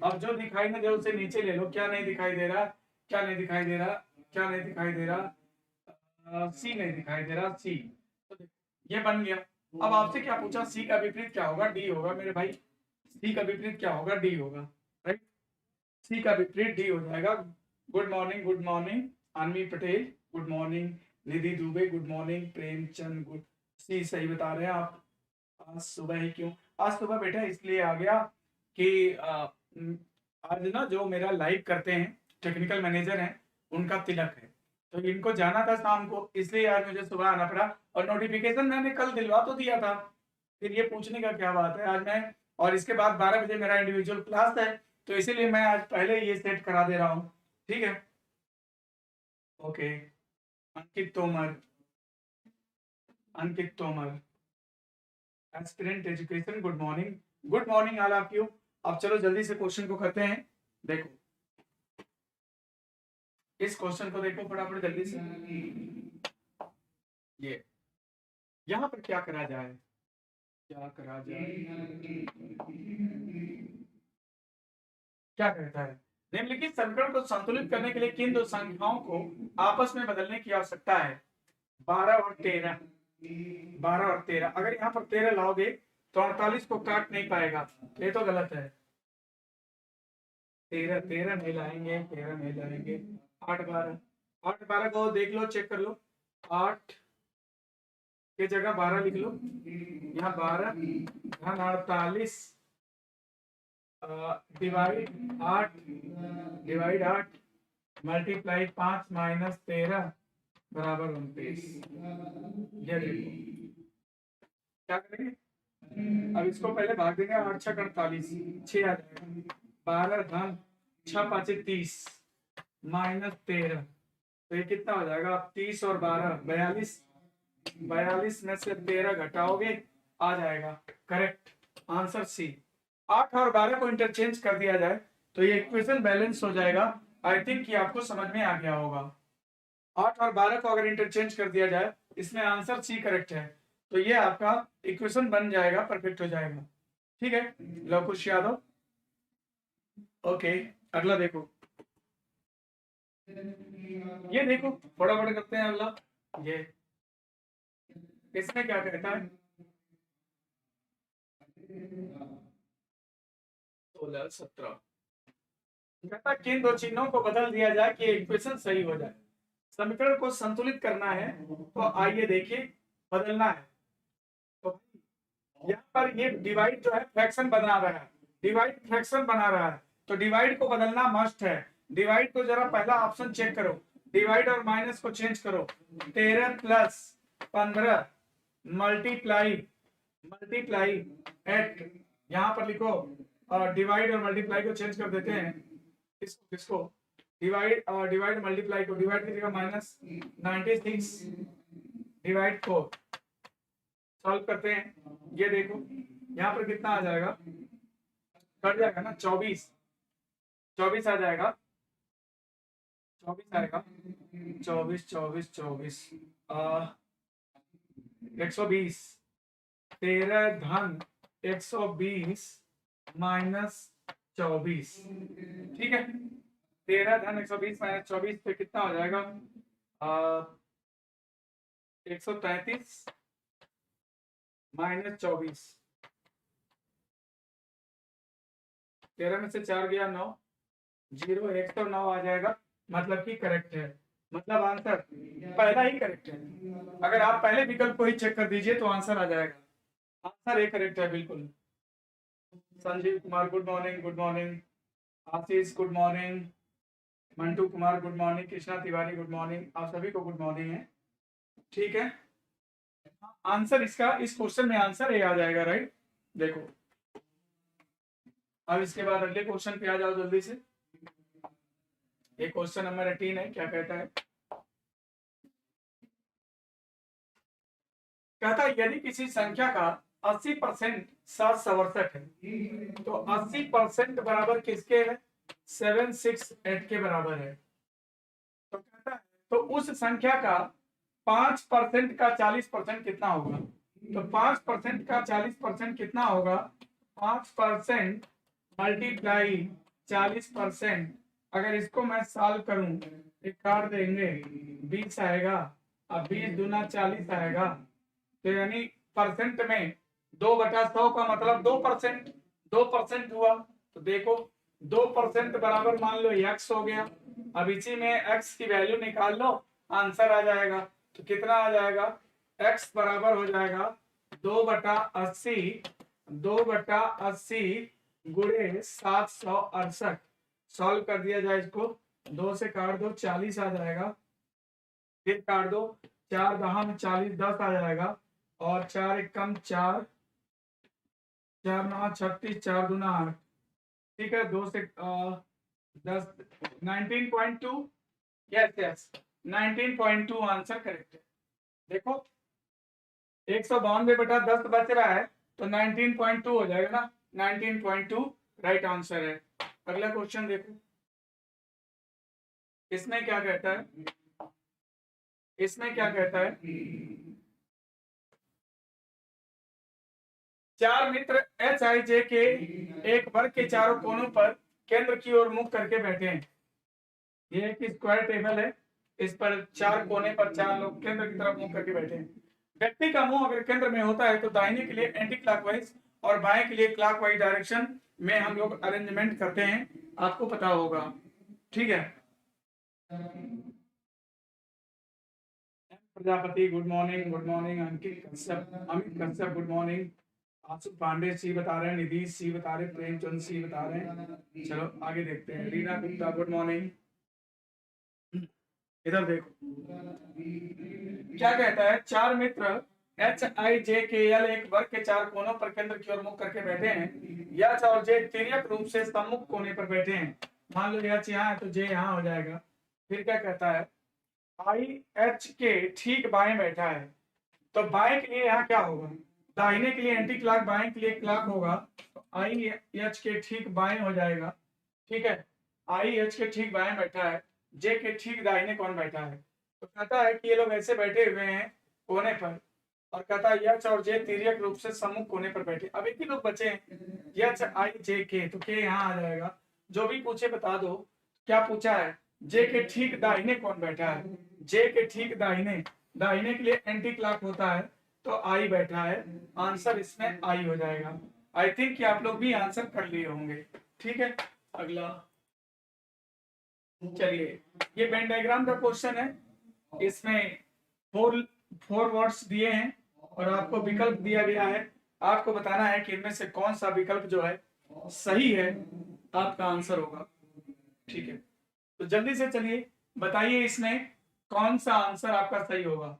अब जो दिखाई नहीं दे उसे नीचे ले लो। क्या नहीं दिखाई दे रहा? क्या नहीं दिखाई दे रहा? क्या नहीं दिखाई दे रहा? सी नहीं दिखाई दे रहा, सी। तो ये बन गया। अब आपसे क्या पूछा, सी का विपरीत क्या होगा, डी होगा मेरे भाई। सी का विपरीत क्या होगा, डी होगा, राइट। सी का विपरीत डी हो जाएगा। Good morning Anvi Patel, good morning Nidhi Dubey, good morning Premchand, good. C सही बता रहे हैं आप। आज सुबह ही क्यों, आज सुबह बेटा इसलिए आ गया कि आज ना जो मेरा लाइव करते हैं टेक्निकल मैनेजर हैं, उनका तिलक है, तो इनको जाना था शाम को, इसलिए आज मुझे सुबह आना पड़ा। और नोटिफिकेशन मैंने कल दिलवा तो दिया था, फिर ये पूछने का क्या बात है आज मैं। और इसके बाद 12 बजे मेरा इंडिविजुअल क्लास है, तो इसीलिए मैं आज पहले ये सेट करा दे रहा हूँ, ठीक है। Okay, Ankit Tomar, Ankit Tomar aspirant education, good morning all of you. अब चलो जल्दी से क्वेश्चन को करते हैं। देखो इस क्वेश्चन को देखो फटाफट जल्दी से। ये यहाँ पर क्या करा जाए, क्या करा जाए, क्या कहता है, निम्नलिखित समीकरण को संतुलित करने के लिए किन दो संख्याओं को आपस में बदलने की आवश्यकता है। 12 और 13, 12 और 13, अगर यहाँ पर 13 लाओगे तो 48 को काट नहीं पाएगा, ये तो गलत है। 13 नहीं लाएंगे, 13 नहीं लाएंगे। 8 12, 8 12 को देख लो, चेक कर लो, 8 की जगह 12 लिख लो, यहाँ 12 यहाँ 48 डिवाइड 8 डिवाइड 8 मल्टीप्लाई 5 माइनस 13 बराबर 29। ये देखो क्या करेंगे, अब इसको पहले भाग देंगे, 8 6 48, 6 आ जाएगा, 12 धन 6 5 30 माइनस 13, तो ये कितना हो जाएगा, 30 और 12 42, 42 में से 13 घटाओगे आ जाएगा करेक्ट आंसर सी। 8 और 12 को इंटरचेंज कर दिया जाए तो ये इक्वेशन बैलेंस हो जाएगा। आई थिंक कि आपको समझ में आ गया होगा। 8 और 12 को अगर इंटरचेंज कर दिया जाए, इसमें आंसर सी करेक्ट है, तो ये आपका इक्वेशन बन जाएगा, परफेक्ट हो जाएगा, ठीक है। लवकुश यादव, ओके अगला देखो, ये देखो फटाफट करते हैं अगला। ये इसमें क्या कहता है, 16 17 कहता है किन दो चिन्हों को बदल दिया जाए कि इक्वेशन सही हो जाए। समीकरण को संतुलित करना है, तो आइए देखिए बदलना है। तो यहाँ पर ये डिवाइड जो है फ्रैक्शन बना रहा है, डिवाइड फ्रैक्शन बना रहा है, तो डिवाइड को बदलना मस्ट है। डिवाइड को जरा पहला ऑप्शन चेक करो, डिवाइड और माइनस को चेंज करो। 13 प्लस 15 मल्टीप्लाई मल्टीप्लाई 8, यहाँ पर लिखो डिवाइड और मल्टीप्लाई को चेंज कर देते हैं, इसको डिवाइड डिवाइड मल्टीप्लाई को डिवाइड की जगह माइनस 96 डिवाइड 4 सॉल्व करते हैं। ये देखो यहाँ पर कितना आ जाएगा, कट जाएगा ना, 24 24 आ जाएगा, 24 आएगा, 24 24 24 120, 13 धन 120 माइनस 24, ठीक है। 13 धन 120 माइनस 24 पे कितना हो जाएगा, 133 माइनस 24, 13 में से 4 गया 9, 0 109 आ जाएगा, मतलब कि करेक्ट है, मतलब आंसर पहला ही करेक्ट है। अगर आप पहले विकल्प को ही चेक कर दीजिए तो आंसर आ जाएगा, आंसर ए करेक्ट है बिल्कुल। Sanjeev Kumar good morning, good morning. Ashish good morning, Mantu Kumar good morning, Krishna Tiwari good morning, आप सभी को गुड मॉर्निंग है, ठीक है। आंसर इसका, इस क्वेश्चन में आंसर ए आ जाएगा, राइट। देखो अब इसके बाद अगले क्वेश्चन पे आ जाओ जल्दी से। ये क्वेश्चन नंबर 18 है, क्या कहता है, कहता है यदि किसी संख्या का 80% 767 है, तो 80% बराबर किसके है, 768 के बराबर है। तो कहता है तो उस संख्या का 5% का 40% कितना होगा। तो 5% का 40% कितना होगा, 5% मल्टीप्लाई 40%, अगर इसको मैं सॉल्व करूं काट देंगे 20 आएगा, अब 20 दूना 40 आएगा, तो यानी परसेंट में 2/100 का मतलब 2%, 2% हुआ। तो देखो 2% बराबर मान लो x हो गया। अब इसी में x की वैल्यू निकाल लो, आंसर आ जाएगा। तो कितना आ जाएगा, x बराबर हो जाएगा 2/80, 2/80 गुणे 768। सॉल्व कर दिया जाए इसको, 2 से काट दो 40 आ जाएगा, फिर काट दो 4 दहा में 40, 10 आ जाएगा, और 4 एकम 4, 4 9 36, 4 दूना 8। ठीक है, 2 से 10, 19.2, यस यस 19.2 आंसर करेक्ट है। देखो 192/10 बच रहा है, तो 19.2 हो जाएगा ना, 19.2 राइट आंसर है। अगला क्वेश्चन देखो, इसमें क्या कहता है, इसमें क्या कहता है, 4 मित्र HIJ के एक वर्ग के चारों कोनों पर केंद्र की ओर मुख करके बैठे हैं। ये एक स्क्वायर टेबल है, इस पर 4 कोने पर 4 लोग केंद्र की तरफ मुख करके बैठे हैं। व्यक्ति का मुंह अगर केंद्र में होता है तो दाहिने के लिए एंटी क्लॉकवाइज और बाएं के लिए क्लॉकवाइज डायरेक्शन में हम लोग अरेंजमेंट करते हैं, आपको पता होगा। ठीक है, Prajapati good morning, good morning. Ankit Kashyap, Amit Kashyap good morning. Ashu Pandey C बता रहे हैं, निधि सी बता रहे हैं, प्रेमचंद सी बता रहे हैं। चलो आगे देखते हैं, रीना गुप्ता गुड मॉर्निंग। इधर देखो क्या कहता है, 4 मित्र HIJKL एक वर्ग के 4 कोनों पर केंद्र की ओर मुख करके बैठे हैं। H और J तिर्यक रूप से सम्मुख कोने पर बैठे हैं। मान लो H यहाँ है तो J यहाँ हो जाएगा। फिर क्या कहता है, IH के ठीक बाएं बैठा है, तो बाएं के लिए यहाँ क्या होगा, दाहिने के लिए एंटी क्लॉक, बाएं के लिए क्लॉक होगा, तो IH के ठीक बाएं हो जाएगा। ठीक है, IH के ठीक बाएं बैठा है, J के ठीक दाहिने कौन बैठा है। तो कहता है कि ये लोग ऐसे बैठे हुए हैं कोने पर, और कहता है H और J तिर्यक रूप से सम्मुख कोने पर बैठे। अब एक ही लोग बचे हैं, HIJK, तो K यहाँ आ जाएगा। जो भी पूछे बता दो। क्या पूछा है, J के ठीक दाहिने कौन बैठा है, J के ठीक दाहिने, दाहिने के लिए एंटी क्लॉक होता है तो I बैठा है। आंसर इसमें I हो जाएगा। आई थिंक कि आप लोग भी आंसर कर लिए होंगे। ठीक है, अगला चलिए, ये वेन डायग्राम का क्वेश्चन है। इसमें 4 वर्ड्स दिए हैं और आपको विकल्प दिया गया है। आपको बताना है कि इनमें से कौन सा विकल्प जो है सही है, आपका आंसर होगा। ठीक है, तो जल्दी से चलिए बताइए इसमें कौन सा आंसर आपका सही होगा।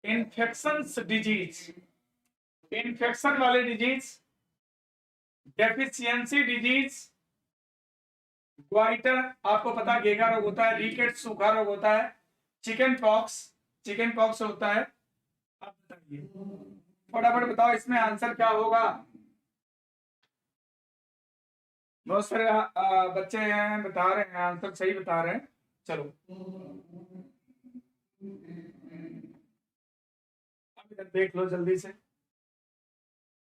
इन्फेक्शंस डिजीज, इन्फेक्शन वाले डिजीज, डेफिशिएंसी डिजीज, ग्वाइटर, आपको पता गेगा रोग होता है, रिकेट सूखा रोग होता है, चिकन पॉक्स, चिकन पॉक्स होता है। आप बताइए, फटाफट बताओ इसमें आंसर क्या होगा। बहुत सारे बच्चे हैं बता रहे हैं, आंसर सही बता रहे हैं। चलो अब इधर देख लो जल्दी से,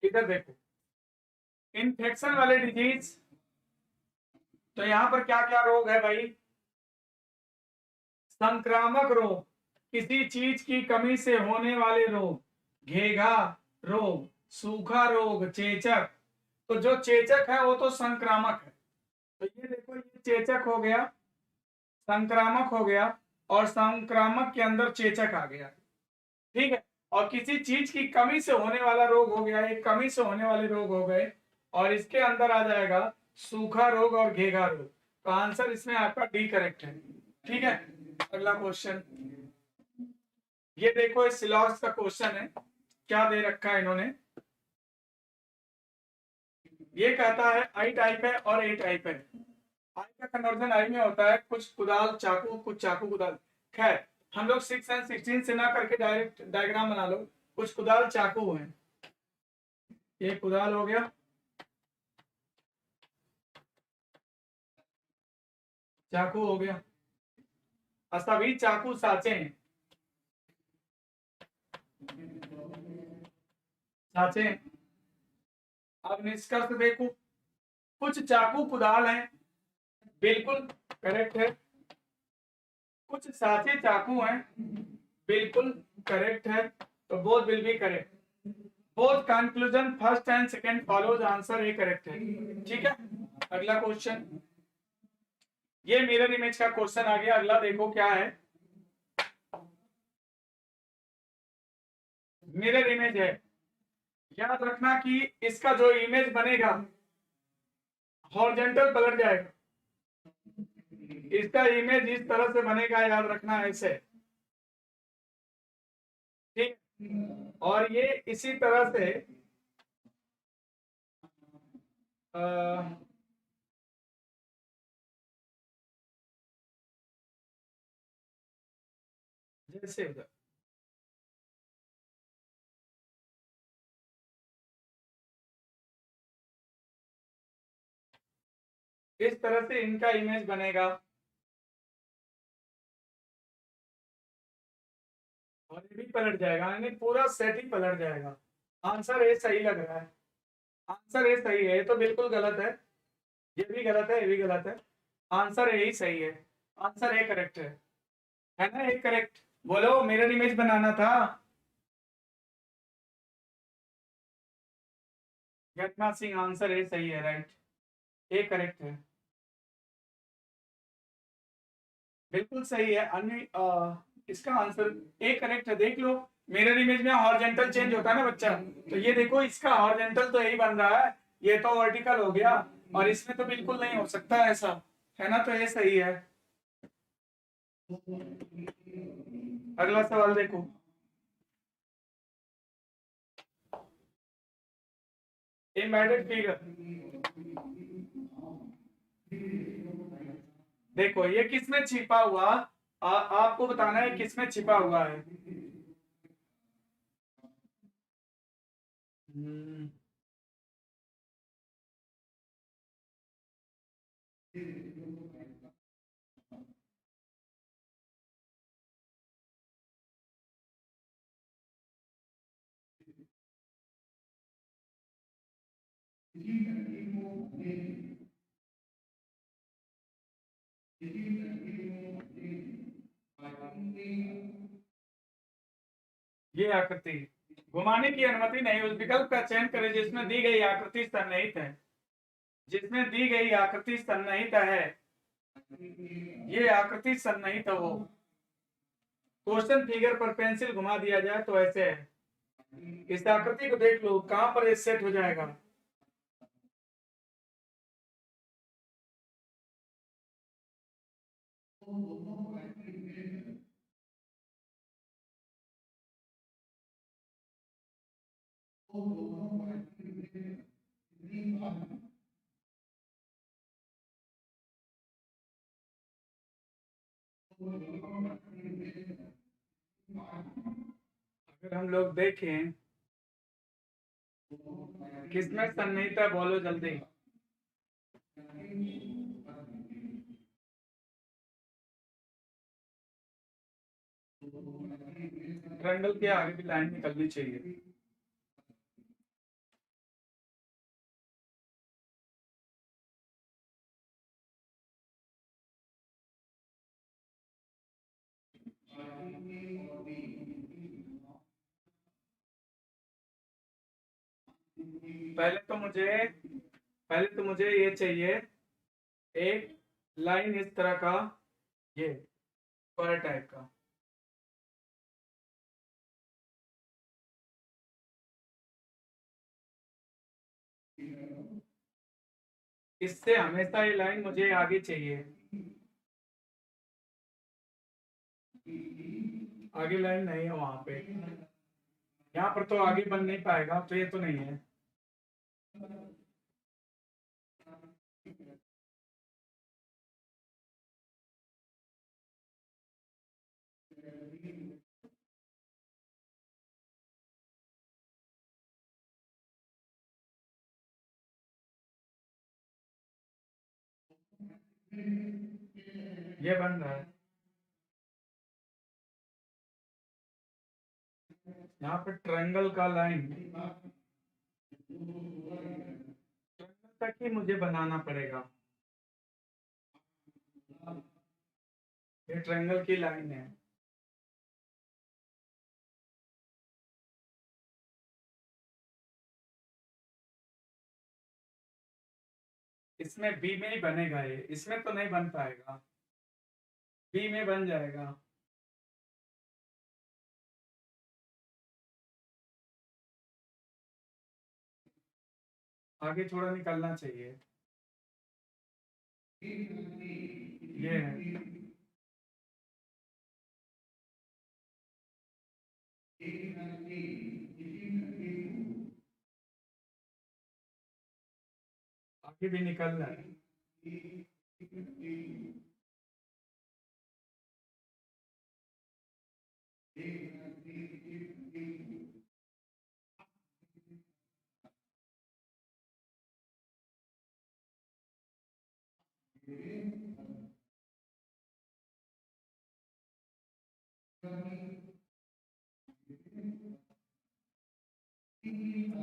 इधर देखो, इन्फेक्शन वाले डिजीज, तो यहां पर क्या क्या रोग है भाई, संक्रामक रोग, किसी चीज की कमी से होने वाले रोग, घेघा रोग, सूखा रोग, चेचक। तो जो चेचक है वो तो संक्रामक है, तो ये देखो ये चेचक हो गया, संक्रामक हो गया, और संक्रामक के अंदर चेचक आ गया। ठीक है, और किसी चीज की कमी से होने वाला रोग हो गया, एक कमी से होने वाले रोग हो गए, और इसके अंदर आ जाएगा सूखा रोग और घेघा रोग। तो आंसर इसमें आपका डी करेक्ट है। ठीक है, अगला क्वेश्चन, ये देखो इस सिलॉस का क्वेश्चन है, क्या दे रखा है इन्होंने। ये कहता है आई टाइप है और ए टाइप है। आई का कन्वर्जन आई में होता है, कुछ कुदाल चाकू, कुछ चाकू कुदाल। खैर हम लोग 6 और 16 से ना करके डायरेक्ट डायग्राम बना लो। कुछ कुदाल चाकू हैं, ये कुदाल हो गया, चाकू हो गया, सभी चाकू साचे हैं, साचे हैं। अब निष्कर्ष देखो, कुछ चाकू कुदाल हैं, बिल्कुल करेक्ट है। कुछ साचे चाकू हैं, बिल्कुल करेक्ट है, तो both will be correct. Both conclusion first and second follows, answer A correct है। ठीक है, अगला क्वेश्चन, ये मिरर इमेज का क्वेश्चन आ गया। अगला देखो क्या है, मिरर इमेज है। याद रखना कि इसका जो इमेज बनेगा हॉरिजॉन्टल पलट जाएगा, इसका इमेज इस तरह से बनेगा, याद रखना ऐसे, ठीक। और ये इसी तरह से जैसे उधर इस तरह से इनका इमेज बनेगा और ये भी पलट जाएगा, यानी पूरा सेट ही पलट जाएगा। आंसर ए सही लग रहा है, आंसर ए सही है। ये तो बिल्कुल गलत है, ये भी गलत है, ये भी गलत है। आंसर ए ही सही है, आंसर ए करेक्ट है ना? A correct. बोलो, मिरर इमेज बनाना था। घटना सिंह, आंसर ए सही है, राइट, ए करेक्ट है, बिल्कुल सही है। अन्य इसका आंसर ए करेक्ट है। देख लो, मिरर इमेज में हॉरिजॉन्टल चेंज होता है ना बच्चा, तो ये देखो इसका हॉरिजॉन्टल तो यही बन रहा है, ये तो वर्टिकल हो गया, और इसमें तो बिल्कुल नहीं हो सकता ऐसा, है ना? तो ये सही है। अगला सवाल देखो, एम्बेडेड फिगर। देखो ये किसमें छिपा हुआ, आपको बताना है किसमें छिपा हुआ है। हम्म, ये आकृति, घुमाने की अनुमति नहीं, उस विकल्प का चयन करें जिसमें दी गई आकृति सन्निहित है, जिसमें दी गई आकृति सन्निहित है, ये आकृति सन्निहित है वो। क्वेश्चन फिगर पर पेंसिल घुमा दिया जाए तो ऐसे है, इस आकृति को देख लो कहां पर ये सेट हो जाएगा। अगर हम लोग देखें किसमें सन्निहित है, बोलो जल्दी। ट्रायंगल के आगे भी लाइन निकलनी चाहिए। पहले तो मुझे ये चाहिए, एक लाइन इस तरह का, ये स्क्वायर टाइप का। इससे हमेशा ये लाइन मुझे आगे चाहिए, आगे लाइन नहीं है वहां पे, यहाँ पर तो आगे बन नहीं पाएगा, तो ये तो नहीं है। ये बन रहा है, यहाँ पे ट्रायंगल का लाइन, ट्रायंगल तक ही मुझे बनाना पड़ेगा। ये ट्रायंगल की लाइन है, इसमें बी में ही बनेगा, ये इसमें तो नहीं बन पाएगा, बी में बन जाएगा। आगे थोड़ा निकलना चाहिए, ये है। आगे भी निकलना है।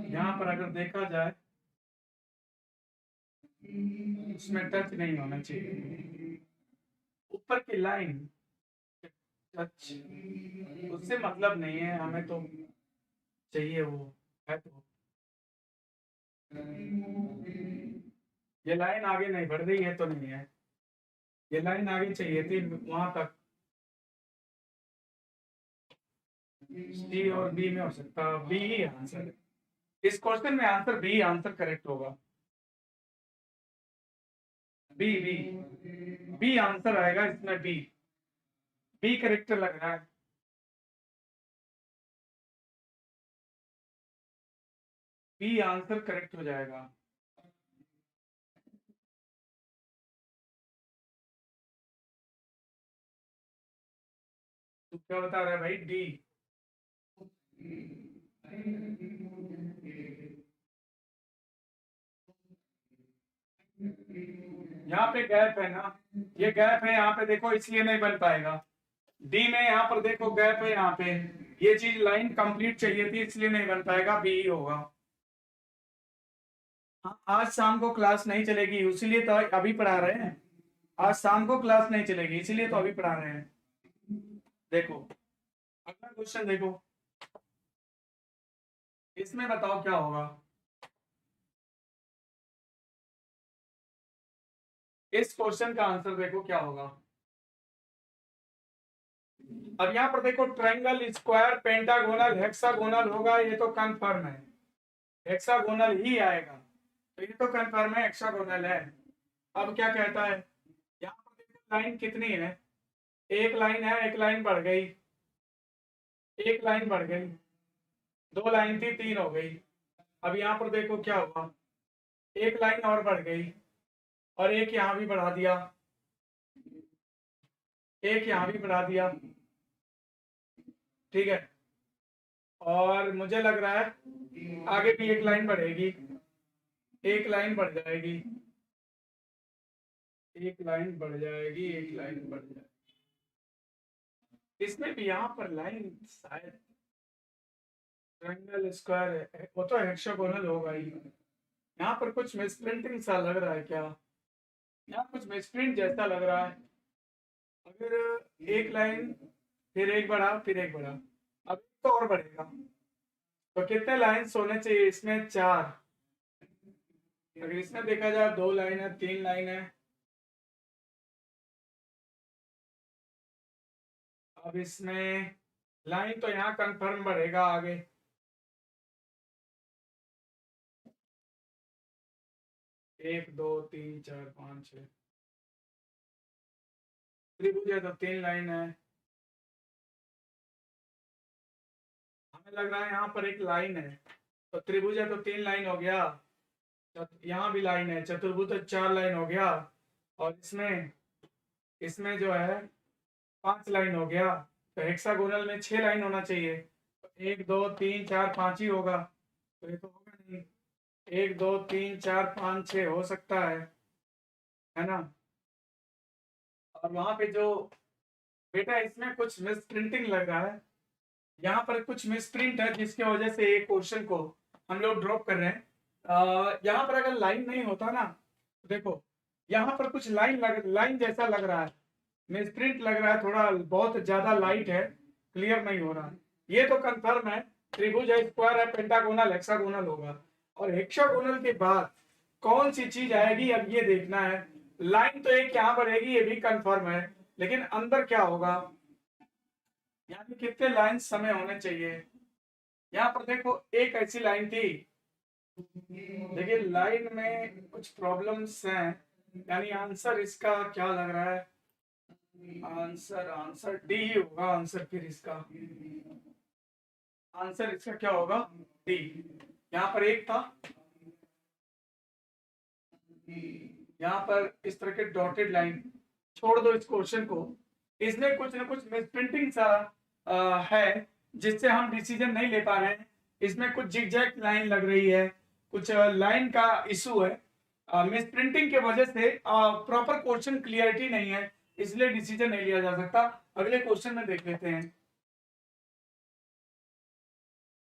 यहाँ पर अगर देखा जाए उसमें टच नहीं होना चाहिए, ऊपर की लाइन टच, उससे मतलब नहीं है, हमें तो चाहिए वो है तो। ये लाइन आगे नहीं बढ़ रही है तो नहीं है, ये लाइन आगे चाहिए थी वहां तक, सी और बी में हो सकता, बी ही आंसर है इस क्वेश्चन में, आंसर बी आंसर करेक्ट होगा, बी बी बी आंसर आएगा इसमें, बी बी करेक्ट लग रहा है। बी आंसर करेक्ट हो जाएगा। तो क्या बता रहा है भाई, डी। यहाँ पे गैप है ना, ये गैप है यहाँ पे देखो, इसलिए नहीं बन पाएगा। डी में यहाँ पर देखो गैप है यहाँ पे, ये चीज लाइन कंप्लीट चाहिए थी इसलिए नहीं बन पाएगा, बी ही होगा। हाँ, आज शाम को क्लास नहीं चलेगी इसीलिए तो अभी पढ़ा रहे हैं, आज शाम को क्लास नहीं चलेगी इसीलिए तो अभी पढ़ा रहे हैं। देखो अगला क्वेश्चन देखो, इसमें बताओ क्या होगा। इस क्वेश्चन का आंसर देखो क्या होगा। अब यहाँ पर देखो ट्रायंगल, स्क्वायर, पेंटागोनल, हेक्सागोनल होगा, ये तो कंफर्म है, हेक्सागोनल ही आएगा, तो ये तो कंफर्म है हेक्सागोनल है। अब क्या कहता है, यहाँ पर देखो लाइन कितनी है, एक लाइन है, एक लाइन बढ़ गई, एक लाइन बढ़ गई, दो लाइन थी तीन हो गई। अब यहाँ पर देखो क्या हुआ, एक लाइन और बढ़ गई और एक यहाँ भी बढ़ा दिया, एक यहाँ भी बढ़ा दिया, ठीक है। और मुझे लग रहा है आगे भी एक लाइन बढ़ेगी, एक लाइन बढ़ जाएगी, एक लाइन बढ़ जाएगी, एक लाइन बढ़ जाएगी, इसमें भी यहाँ पर लाइन शायद ट्रायंगल, स्क्वायर है, वो तो हेक्सागोनल होगा ही। यहाँ पर कुछ मिसप्रिंटिंग सा लग रहा है क्या, यहाँ कुछ मिसप्रिंट जैसा लग रहा है। अगर एक लाइन फिर एक बढ़ा फिर एक बढ़ा, अब तो और बढ़ेगा, तो कितने लाइन्स होने चाहिए इसमें, चार। अगर इसमें देखा जाए दो लाइन है, तीन लाइन है, अब इसमें लाइन तो यहाँ कंफर्म बढ़ेगा आगे, एक दो तीन चार पाँच छः, त्रिभुज है तो तीन लाइन है, हमें लग रहा है यहाँ पर एक लाइन है, तो त्रिभुज है तो तीन लाइन हो गया, यहाँ भी लाइन है, चतुर्भुज तो चार लाइन हो गया, और इसमें इसमें जो है पांच लाइन हो गया, तो हेक्सागोनल में छह लाइन होना चाहिए, तो एक दो तीन चार पांच ही होगा, तो ये तो होगा नहीं, एक दो तीन चार पाँच छः हो सकता है ना। और वहां पे जो बेटा इसमें कुछ मिस प्रिंटिंग लग रहा है, यहाँ पर कुछ मिस प्रिंट है जिसकी वजह से एक क्वेश्चन को हम लोग ड्रॉप कर रहे हैं। यहाँ पर अगर लाइन नहीं होता ना, तो देखो यहाँ पर कुछ लाइन जैसा लग रहा है, मिस प्रिंट लग रहा है, थोड़ा बहुत ज्यादा लाइट है, क्लियर नहीं हो रहा है। ये तो कंफर्म है त्रिभुज है, स्क्वायर है, पेंटागोनल, हेक्सागोनल होगा, और हेक्सागोनल के बाद कौन सी चीज आएगी अब ये देखना है। लाइन तो एक यहाँ बढ़ेगी, ये भी कंफर्म है, लेकिन अंदर क्या होगा, यानी कितने लाइन समय होने चाहिए। यहाँ पर देखो एक ऐसी लाइन थी, देखिए लाइन में कुछ प्रॉब्लम्स हैं, यानी आंसर इसका क्या लग रहा है, आंसर डी ही होगा। आंसर फिर इसका आंसर इसका क्या होगा, डी। यहाँ पर एक था, यहाँ पर इस तरह के डॉटेड लाइन, छोड़ दो इस क्वेश्चन को, इसमें कुछ ना कुछ मिसप्रिंटिंग सा है जिससे हम डिसीजन नहीं ले पा रहे हैं। इसमें कुछ जिगजैग लाइन लग रही है, कुछ लाइन का इशू है, मिसप्रिंटिंग के वजह से प्रॉपर क्वेश्चन क्लियरिटी नहीं है, इसलिए डिसीजन नहीं लिया जा सकता। अगले क्वेश्चन में देख लेते हैं।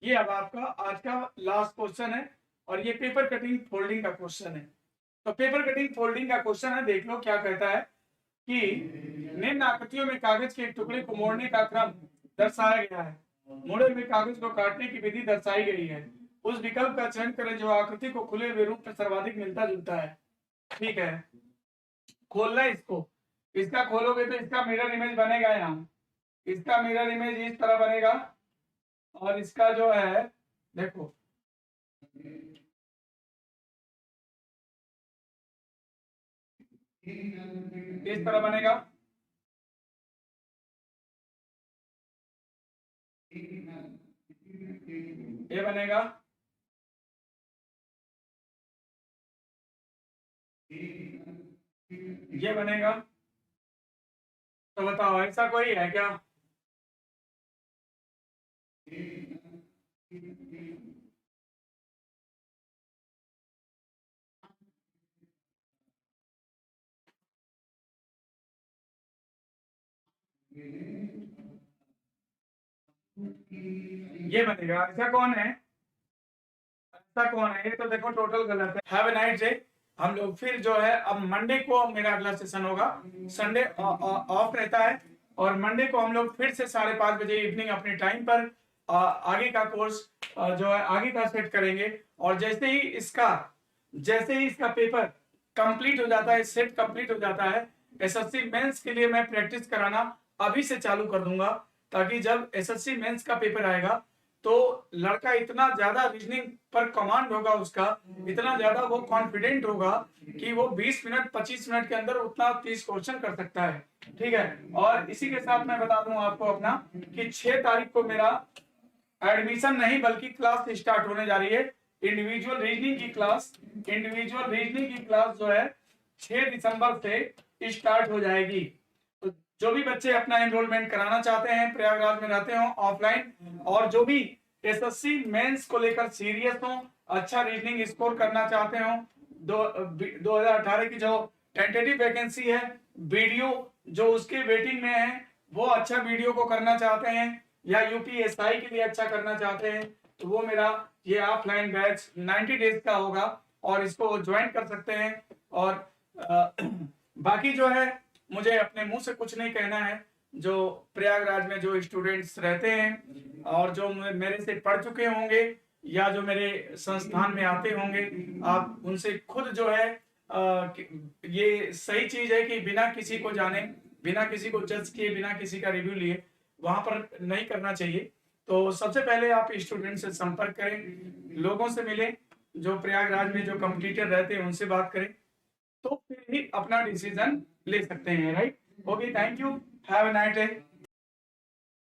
ये अब आपका आज का लास्ट क्वेश्चन है और ये पेपर कटिंग फोल्डिंग का क्वेश्चन है। तो पेपर कटिंग फोल्डिंग का क्वेश्चन है, देख लो क्या कहता है कि निम्न आकृतियों में कागज के एक टुकड़े को मोड़ने का क्रम दर्शाया गया है। मोड़े हुए कागज को काटने की विधि दर्शाई गई है। उस विकल्प का चयन करें जो आकृति को खुले हुए रूप में सर्वाधिक मिलता जुलता है। ठीक है, खोलना है इसको, इसका खोलोगे तो इसका मिरर इमेज बनेगा, यहाँ इसका मिरर इमेज इस तरह बनेगा और इसका जो है देखो इस तरह बनेगा। ये बनेगा, ये बनेगा। तो बताओ ऐसा कोई है क्या, ये बनेगा। ऐसा कौन है, ऐसा कौन है, ये तो देखो टोटल गलत है। Have a night day. हम लोग फिर जो है अब मंडे को मेरा अगला सेशन होगा, संडे ऑफ रहता है और मंडे को हम लोग फिर से 5:30 बजे इवनिंग अपने टाइम पर आगे का कोर्स जो है आगे का सेट करेंगे। और जैसे ही इसका पेपर कंप्लीट हो जाता है, सेट कंप्लीट हो जाता है, एसएससी मेंस के लिए मैं प्रैक्टिस कराना अभी से चालू कर दूंगा, ताकि जब एसएससी मेंस का पेपर आएगा तो लड़का इतना ज्यादा रीजनिंग पर कमांड होगा उसका, इतना ज्यादा वो कॉन्फिडेंट होगा कि वो 20 मिनट 25 मिनट के अंदर उतना 30 क्वेश्चन कर सकता है। ठीक है, और इसी के साथ मैं बता दूं आपको अपना कि 6 तारीख को मेरा एडमिशन नहीं बल्कि क्लास स्टार्ट होने जा रही है, इंडिविजुअल रीजनिंग की क्लास जो है 6 दिसंबर से स्टार्ट हो जाएगी। तो जो भी बच्चे अपना एनरोलमेंट कराना चाहते हैं, प्रयागराज में रहते हो ऑफलाइन, और जो भी एसएससी मेंस को लेकर सीरियस हो, अच्छा रीजनिंग स्कोर करना चाहते हो, 2018 की जो टेंटेटिव वैकेंसी है, वीडियो जो उसके वेटिंग में है, वो अच्छा वीडियो को करना चाहते हैं, या यूपीएसआई के लिए अच्छा करना चाहते हैं, तो वो मेरा ये ऑफलाइन बैच 90 डेज का होगा और इसको ज्वाइन कर सकते हैं। और बाकी जो है मुझे अपने मुंह से कुछ नहीं कहना है, जो प्रयागराज में जो स्टूडेंट्स रहते हैं और जो मेरे से पढ़ चुके होंगे या जो मेरे संस्थान में आते होंगे, आप उनसे खुद जो है ये सही चीज है कि बिना किसी को जाने, बिना किसी को जज किए, बिना किसी का रिव्यू लिए वहां पर नहीं करना चाहिए। तो सबसे पहले आप स्टूडेंट से संपर्क करें, लोगों से मिलें, जो प्रयागराज में जो कॉम्पिटिटर रहते हैं उनसे बात करें, तो फिर ही अपना डिसीजन ले सकते हैं। Right, okay, thank you, have a nice day.